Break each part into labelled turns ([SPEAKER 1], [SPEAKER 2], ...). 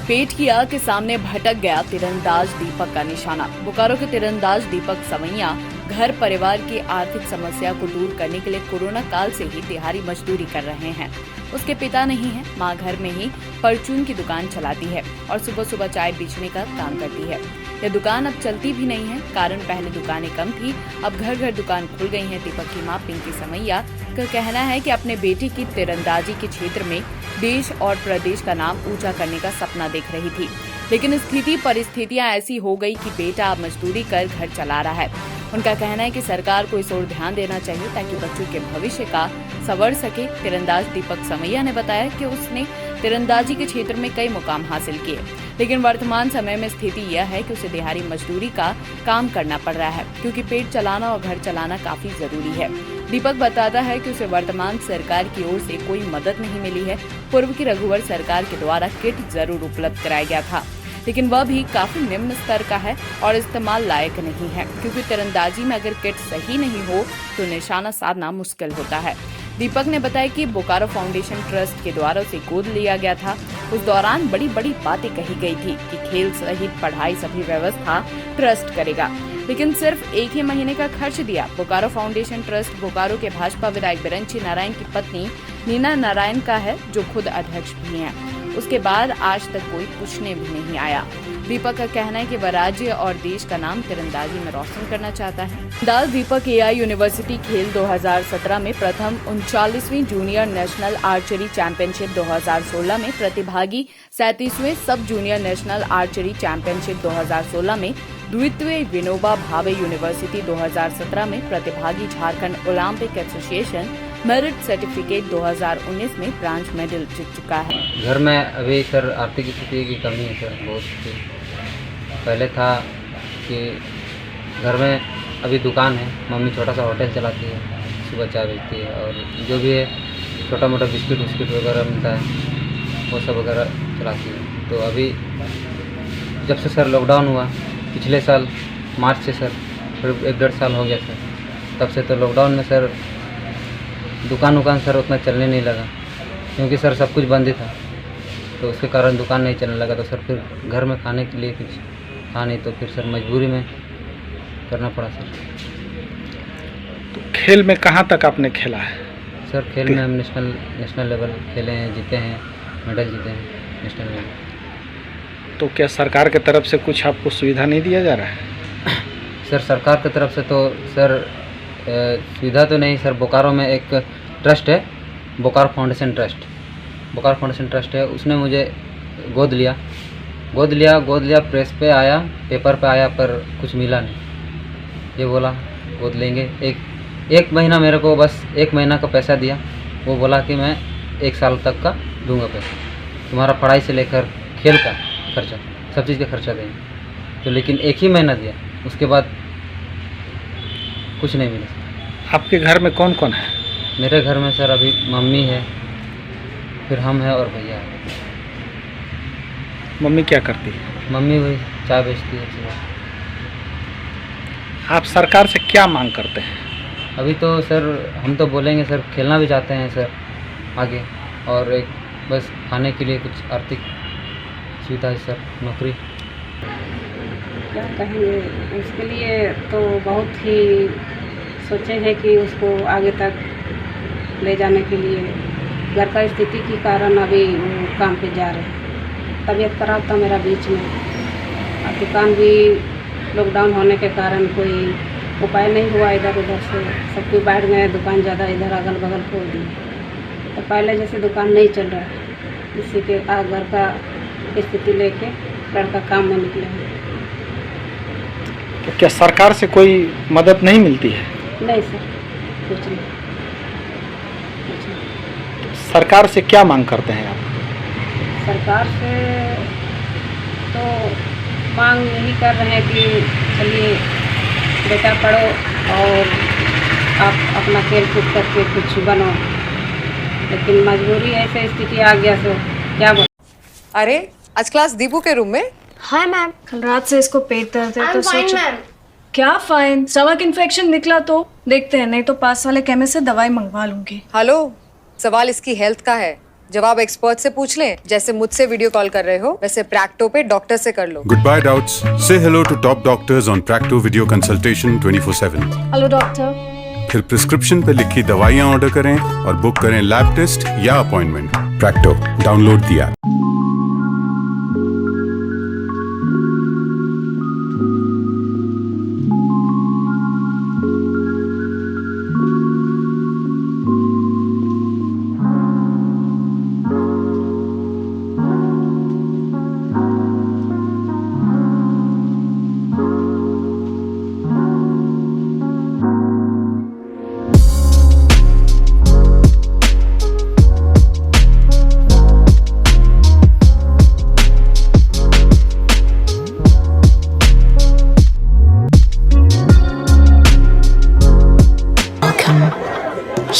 [SPEAKER 1] पेट की आग के सामने भटक गया तीरंदाज दीपक का निशाना। बोकारो के तीरंदाज दीपक सवैया घर परिवार की आर्थिक समस्या को दूर करने के लिए कोरोना काल से ही दिहाड़ी मजदूरी कर रहे हैं। उसके पिता नहीं है, मां घर में ही परचून की दुकान चलाती है और सुबह सुबह चाय बेचने का काम करती है। यह दुकान अब चलती भी नहीं है, कारण पहले दुकानें कम थी, अब घर घर दुकान खुल गई है। दीपक की मां पिंकी सवैया का कहना है कि अपने बेटे की तीरंदाजी के क्षेत्र में देश और प्रदेश का नाम ऊंचा करने का सपना देख रही थी, लेकिन परिस्थितियां ऐसी हो गई कि बेटा अब मजदूरी कर घर चला रहा है। उनका कहना है कि सरकार को इस ओर ध्यान देना चाहिए ताकि बच्चों के भविष्य का संवर सके। तीरंदाज दीपक सवैया ने बताया कि उसने तीरंदाजी के क्षेत्र में कई मुकाम हासिल किए, लेकिन वर्तमान समय में स्थिति यह है कि उसे दिहाड़ी मजदूरी का काम करना पड़ रहा है, क्योंकि पेट चलाना और घर चलाना काफी जरूरी है। दीपक बताता है कि उसे वर्तमान सरकार की ओर से कोई मदद नहीं मिली है। पूर्व की रघुवर सरकार के द्वारा किट जरूर उपलब्ध कराया गया था, लेकिन वह भी काफी निम्न स्तर का है और इस्तेमाल लायक नहीं है, क्योंकि तीरंदाजी में अगर किट सही नहीं हो तो निशाना साधना मुश्किल होता है। दीपक ने बताया कि बोकारो फाउंडेशन ट्रस्ट के द्वारा उसे गोद लिया गया था। उस दौरान बड़ी बड़ी बातें कही गई थी कि खेल सहित पढ़ाई सभी व्यवस्था ट्रस्ट करेगा, लेकिन सिर्फ एक ही महीने का खर्च दिया। बोकारो फाउंडेशन ट्रस्ट बोकारो के भाजपा विधायक बिरंची नारायण की पत्नी नीना नारायण का है, जो खुद अध्यक्ष भी हैं। उसके बाद आज तक कोई पूछने भी नहीं आया। दीपक का कहना है कि वह राज्य और देश का नाम तीरंदाजी में रोशन करना चाहता है। दाल दीपक एआई यूनिवर्सिटी खेल 2017 में प्रथम 39वीं जूनियर नेशनल आर्चरी चैंपियनशिप 2016 में प्रतिभागी 37वें सब जूनियर नेशनल आर्चरी चैंपियनशिप 2016 में द्वितीय विनोबा भावे यूनिवर्सिटी 2017 में प्रतिभागी Jharkhand Olympic association merit certificate 2019 में ब्रांच मेडल जीत चुका है।
[SPEAKER 2] घर में अभी सर आर्थिक स्थिति की कमी है सर, बहुत। पहले था कि घर में अभी दुकान है, मम्मी छोटा सा होटल चलाती है, सुबह चाय बेचती है और जो भी है छोटा मोटा बिस्किट वगैरह मिलता है वो सब वगैरह चलाती है। तो अभी जब से सर लॉकडाउन हुआ पिछले साल मार्च से सर, फिर 1-1.5 साल हो गया सर, तब से तो लॉकडाउन में सर दुकान सर उतना चलने नहीं लगा, क्योंकि सर सब कुछ बंद ही था, तो उसके कारण दुकान नहीं चलने लगा। तो सर फिर घर में खाने के लिए कुछ था नहीं, तो फिर सर मजबूरी में करना पड़ा सर।
[SPEAKER 3] तो खेल में कहाँ तक आपने खेला है?
[SPEAKER 2] सर खेल में हम नेशनल लेवल खेले हैं, जीते हैं, मेडल जीते हैं नेशनल लेवल।
[SPEAKER 3] तो क्या सरकार की तरफ से कुछ आपको सुविधा नहीं दिया जा रहा है?
[SPEAKER 2] सर सरकार की तरफ से तो सर सुविधा तो नहीं सर। बोकारो में एक ट्रस्ट है, बोकारो फाउंडेशन ट्रस्ट है, उसने मुझे गोद लिया, प्रेस पे आया, पेपर पे आया, पर कुछ मिला नहीं। ये बोला गोद लेंगे, एक महीना मेरे को बस 1 महीना का पैसा दिया। वो बोला कि मैं 1 साल तक का दूंगा पैसा, तुम्हारा पढ़ाई से लेकर खेल का खर्चा, सब चीज़ का खर्चा देंगे। तो लेकिन 1 ही महीना दिया, उसके बाद कुछ नहीं मिला।
[SPEAKER 3] आपके घर में कौन कौन है?
[SPEAKER 2] मेरे घर में सर अभी मम्मी है, फिर हम हैं और भैया है।
[SPEAKER 3] मम्मी क्या करती है?
[SPEAKER 2] मम्मी वही चाय बेचती है सुबह।
[SPEAKER 3] आप सरकार से क्या मांग करते हैं?
[SPEAKER 2] अभी तो सर हम तो बोलेंगे सर, खेलना भी चाहते हैं सर आगे, और एक बस खाने के लिए कुछ आर्थिक सुविधा है सर, नौकरी।
[SPEAKER 4] क्या कहेंगे, उसके लिए तो बहुत ही सोचे हैं कि उसको आगे तक ले जाने के लिए घर का स्थिति के कारण अभी वो काम पे जा रहे हैं। तबीयत खराब था मेरा बीच में, और दुकान भी लॉकडाउन होने के कारण कोई उपाय नहीं हुआ, इधर उधर से सब कोई बैठ गए, दुकान ज़्यादा इधर अगल बगल खोल दी, तो पहले जैसे दुकान नहीं चल रहा है। इसी के घर का स्थिति लेके लड़का काम में निकले हैं।
[SPEAKER 3] तो क्या सरकार से कोई मदद नहीं मिलती है?
[SPEAKER 4] नहीं सर, कुछ नहीं।
[SPEAKER 3] सरकार से क्या मांग करते हैं आप?
[SPEAKER 4] सरकार से तो मांग यही कर रहे हैं कि चलिए बेटा पढ़ो और आप अपना खेल कूद करके कुछ बनो, लेकिन मजबूरी ऐसे स्थिति आ गया तो क्या बोल।
[SPEAKER 5] अरे आज क्लास दीपू के रूम में?
[SPEAKER 6] हाय मैम, कल रात से इसको पेट दर्द है तो सोचो।
[SPEAKER 7] मैम।
[SPEAKER 6] क्या फाइन? स्टमक इन्फेक्शन निकला तो देखते हैं, नहीं तो पास वाले केमिस्ट से दवाई मंगवा लूंगी।
[SPEAKER 5] हेलो, सवाल इसकी हेल्थ का है, जब आप एक्सपर्ट से पूछ लें, जैसे मुझसे वीडियो कॉल कर रहे हो, वैसे प्रैक्टो पे डॉक्टर से कर लो।
[SPEAKER 7] Goodbye doubts. Say hello to top doctors on Practo Video Consultation 24/7.
[SPEAKER 6] Hello doctor.
[SPEAKER 7] फिर प्रिस्क्रिप्शन पे लिखी दवाइयाँ ऑर्डर करें और बुक करें लैब टेस्ट या अपॉइंटमेंट। Practo, डाउनलोड दिया।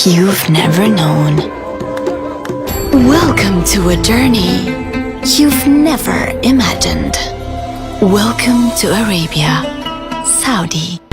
[SPEAKER 8] You've never known. Welcome to a journey you've never imagined. Welcome to Arabia, Saudi.